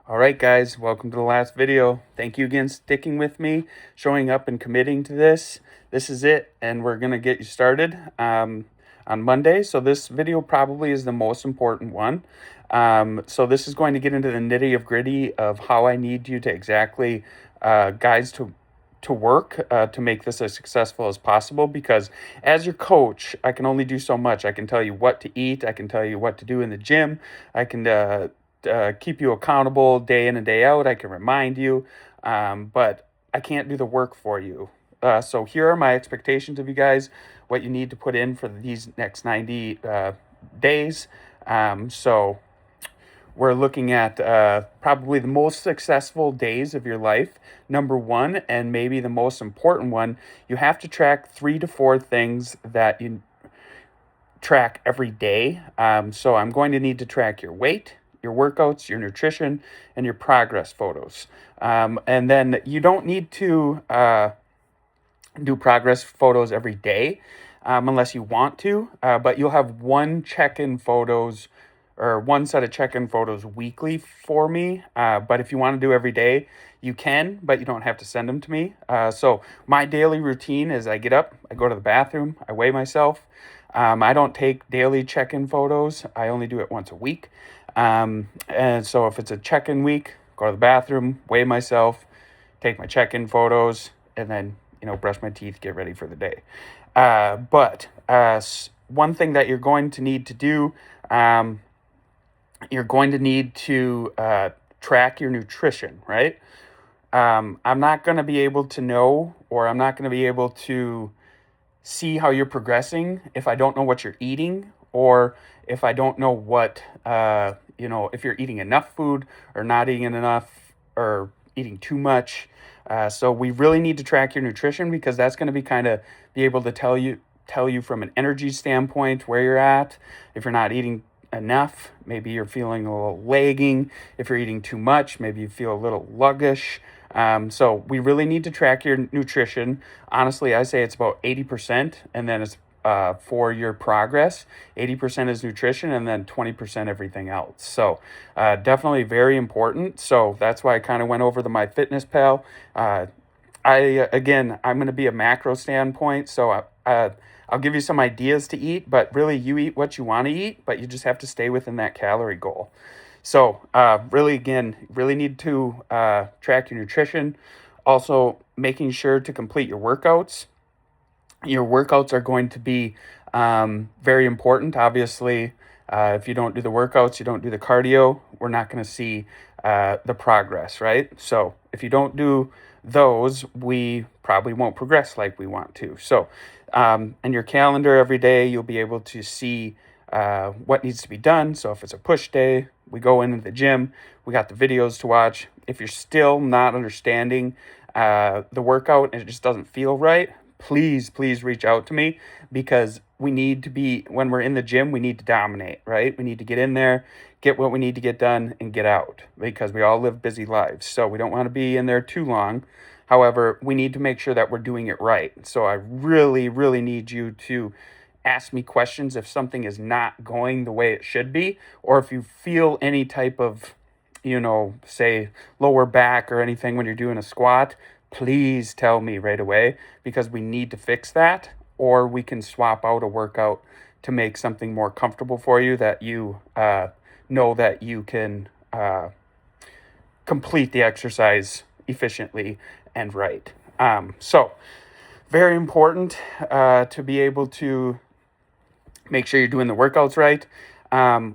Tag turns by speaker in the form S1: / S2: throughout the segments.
S1: All right, guys, welcome to the last video. Thank you again sticking with me, showing up and committing to this. This is it, and we're going to get you started on Monday. So this video probably is the most important one. So this is going to get into the nitty of gritty of how I need you to exactly guys to work to make this as successful as possible, because as your coach I can only do so much. I can tell you what to eat, I can tell you what to do in the gym, I can keep you accountable day in and day out, I can remind you, but I can't do the work for you. So here are my expectations of you guys, what you need to put in for these next 90 days. So we're looking at probably the most successful days of your life. Number one, and maybe the most important one, you have to track 3 to 4 things that you track every day. So I'm going to need to track your weight, your workouts, your nutrition, and your progress photos. And then you don't need to do progress photos every day unless you want to, but you'll have one check-in photos or one set of check-in photos weekly for me. But if you want to do every day, you can, but you don't have to send them to me. So my daily routine is I get up, I go to the bathroom, I weigh myself. I don't take daily check-in photos. I only do it once a week. And so if it's a check-in week, go to the bathroom, weigh myself, take my check-in photos, and then, brush my teeth, get ready for the day. But one thing that you're going to need to do, you're going to need to track your nutrition, right? I'm not going to be able to know, or I'm not going to be able to see how you're progressing if I don't know what you're eating, or if I don't know what, if you're eating enough food or not eating enough or eating too much. So we really need to track your nutrition, because that's going to be able to tell you from an energy standpoint where you're at. If you're not eating enough, maybe you're feeling a little lagging. If you're eating too much, maybe you feel a little sluggish. So we really need to track your nutrition. Honestly, I say it's about 80%, and then it's for your progress. 80% is nutrition, and then 20% everything else. So definitely very important. So that's why I kind of went over the MyFitnessPal. I'm going to be a macro standpoint, so I'll give you some ideas to eat, but really you eat what you want to eat, but you just have to stay within that calorie goal. So really need to track your nutrition. Also, making sure to complete your workouts. Your workouts are going to be very important. Obviously, if you don't do the workouts, you don't do the cardio, we're not going to see the progress, right? So if you don't do those, we probably won't progress like we want to. So in your calendar every day, you'll be able to see what needs to be done. So if it's a push day, we go into the gym, we got the videos to watch. If you're still not understanding the workout and it just doesn't feel right, please reach out to me, because we need to be, when we're in the gym, we need to dominate, right? We need to get in there, get what we need to get done, and get out, because we all live busy lives. So we don't want to be in there too long. However, we need to make sure that we're doing it right. So I really need you to ask me questions if something is not going the way it should be, or if you feel any type of, say lower back or anything when you're doing a squat. Please tell me right away, because we need to fix that, or we can swap out a workout to make something more comfortable for you, that you know that you can complete the exercise efficiently and right. So very important to be able to make sure you're doing the workouts right.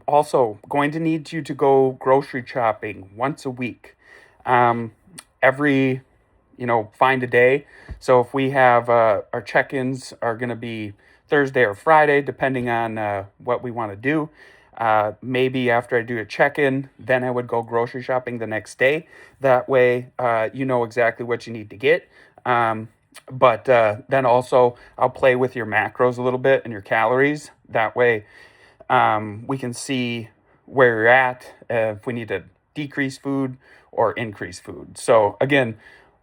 S1: Also, going to need you to go grocery shopping once a week. Every find a day. So if we have our check-ins are going to be Thursday or Friday, depending on what we want to do. Maybe after I do a check-in, then I would go grocery shopping the next day. That way, you know exactly what you need to get. But then also, I'll play with your macros a little bit and your calories. That way, we can see where you're at, if we need to decrease food or increase food. So again,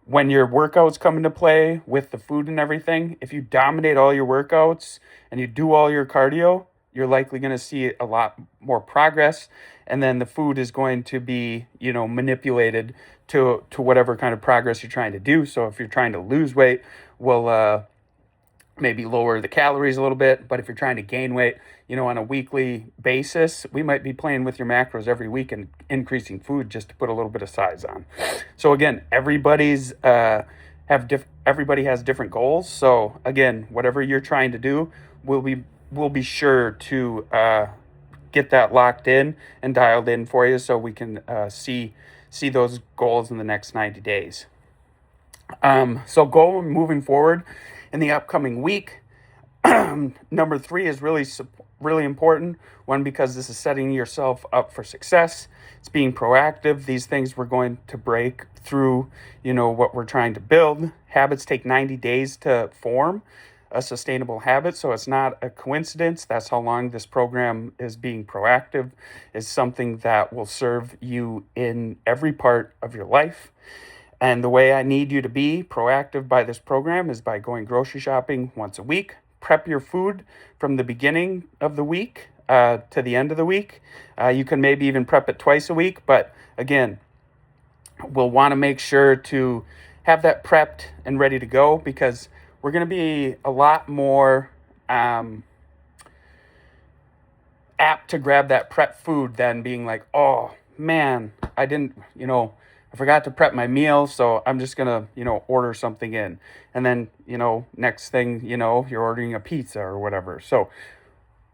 S1: when your workouts come into play with the food and everything, if you dominate all your workouts and you do all your cardio, you're likely going to see a lot more progress, and then the food is going to be, manipulated to whatever kind of progress you're trying to do. So if you're trying to lose weight, we'll maybe lower the calories a little bit. But if you're trying to gain weight, on a weekly basis, we might be playing with your macros every week and increasing food just to put a little bit of size on. So again, everybody has different goals. So again, whatever you're trying to do, we'll be sure to get that locked in and dialed in for you, so we can see those goals in the next 90 days. So goal moving forward in the upcoming week. Number 3 is really important. One, because this is setting yourself up for success. It's being proactive. These things we're going to break through, what we're trying to build. Habits take 90 days to form a sustainable habit. So it's not a coincidence. That's how long this program is being proactive. Is something that will serve you in every part of your life. And the way I need you to be proactive by this program is by going grocery shopping once a week. Prep your food from the beginning of the week to the end of the week. You can maybe even prep it twice a week. But again, we'll want to make sure to have that prepped and ready to go, because we're going to be a lot more apt to grab that prep food than being like, oh man, I forgot to prep my meal, so I'm just going to, order something in. And then, next thing, you're ordering a pizza or whatever. So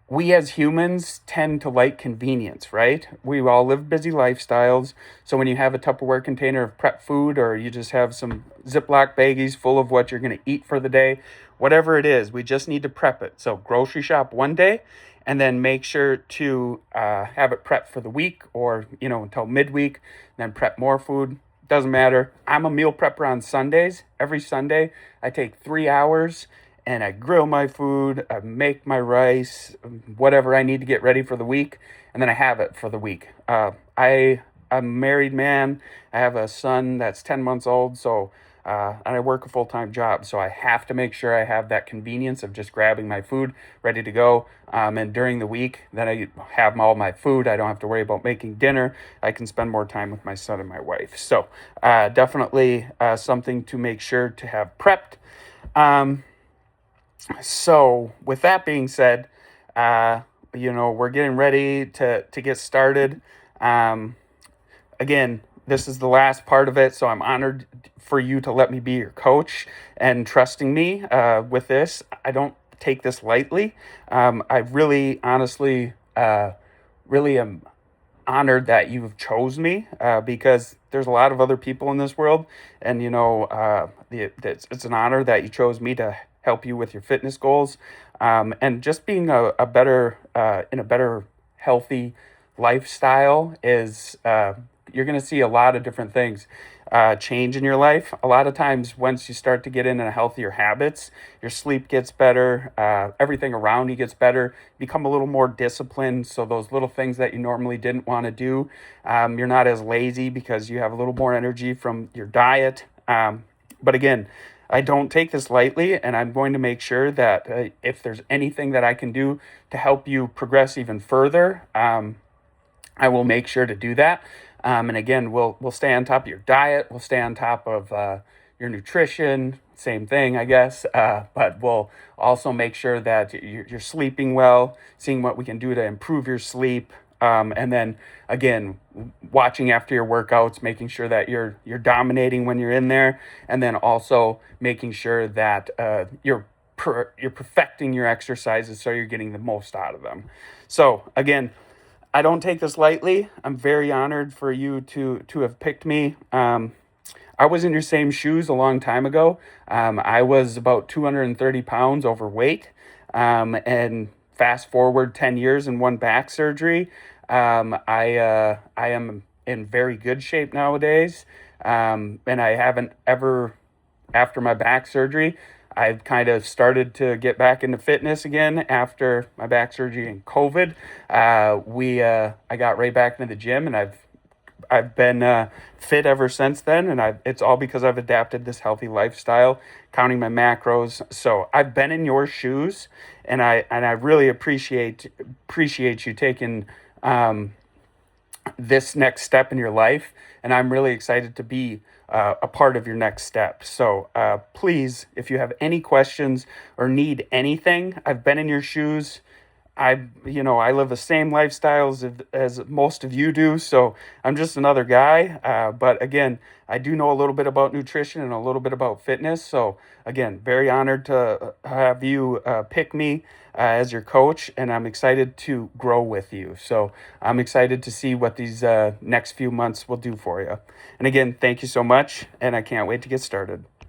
S1: we as humans tend to like convenience, right? We all live busy lifestyles. So when you have a Tupperware container of prep food, or you just have some Ziploc baggies full of what you're going to eat for the day, whatever it is, we just need to prep it. So grocery shop one day, and then make sure to have it prepped for the week, or, until midweek, then prep more food. Doesn't matter. I'm a meal prepper on Sundays. Every Sunday, I take 3 hours and I grill my food, I make my rice, whatever I need to get ready for the week, and then I have it for the week. I'm a married man. I have a son that's 10 months old, so and I work a full-time job, so I have to make sure I have that convenience of just grabbing my food ready to go. And during the week, then I have all my food. I don't have to worry about making dinner. I can spend more time with my son and my wife. So definitely something to make sure to have prepped. So with that being said, we're getting ready to get started. Again, this is the last part of it, so I'm honored for you to let me be your coach and trusting me with this. I don't take this lightly. I really, honestly, really am honored that you've chose me, because there's a lot of other people in this world, and it's an honor that you chose me to help you with your fitness goals, and just being a better in a better healthy lifestyle is you're going to see a lot of different things change in your life. A lot of times once you start to get into healthier habits, your sleep gets better, everything around you gets better, become a little more disciplined. So those little things that you normally didn't want to do, you're not as lazy because you have a little more energy from your diet. But again, I don't take this lightly, and I'm going to make sure that if there's anything that I can do to help you progress even further, I will make sure to do that. And again, we'll stay on top of your diet. We'll stay on top of your nutrition. Same thing, I guess. But we'll also make sure that you're sleeping well, seeing what we can do to improve your sleep. And then again, watching after your workouts, making sure that you're dominating when you're in there, and then also making sure that you're perfecting your exercises so you're getting the most out of them. So again, I don't take this lightly. I'm very honored for you to have picked me. I was in your same shoes a long time ago. I was about 230 pounds overweight, and fast forward 10 years and one back surgery. I am in very good shape nowadays, and I haven't ever, after my back surgery, I've kind of started to get back into fitness again after my back surgery and COVID. I got right back into the gym, and I've been fit ever since then, and it's all because I've adapted this healthy lifestyle, counting my macros. So I've been in your shoes, and I really appreciate you taking this next step in your life, and I'm really excited to be a part of your next step. So please, if you have any questions or need anything, I've been in your shoes. I live the same lifestyles as most of you do, so I'm just another guy. But again, I do know a little bit about nutrition and a little bit about fitness. So again, very honored to have you pick me as your coach, and I'm excited to grow with you. So I'm excited to see what these next few months will do for you. And again, thank you so much, and I can't wait to get started.